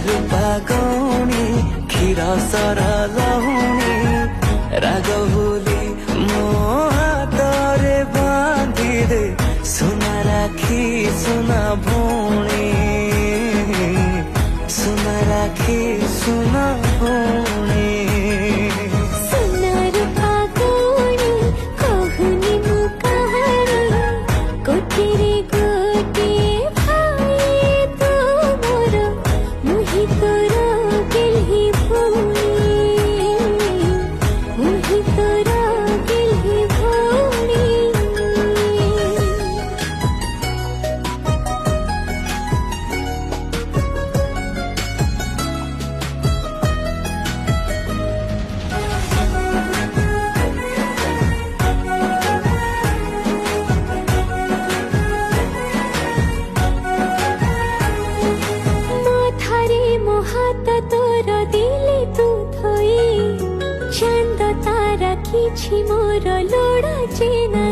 रूपा गौणी क्षीर sir लहुणी राग बोली मो हातरे बांधी दे सुना राखी सुना भौणी सुना राखी सुना भौणी सुना रूपा गौणी कहूनी मु कहानी गोटेरे गोटे भाई तू मोर मुहि तोर गेल्ही भौणी मुहि तोर गेल्ही भौणी हात तोर दिले तू थई चांद तारा किछि मोर लोड़ा चेना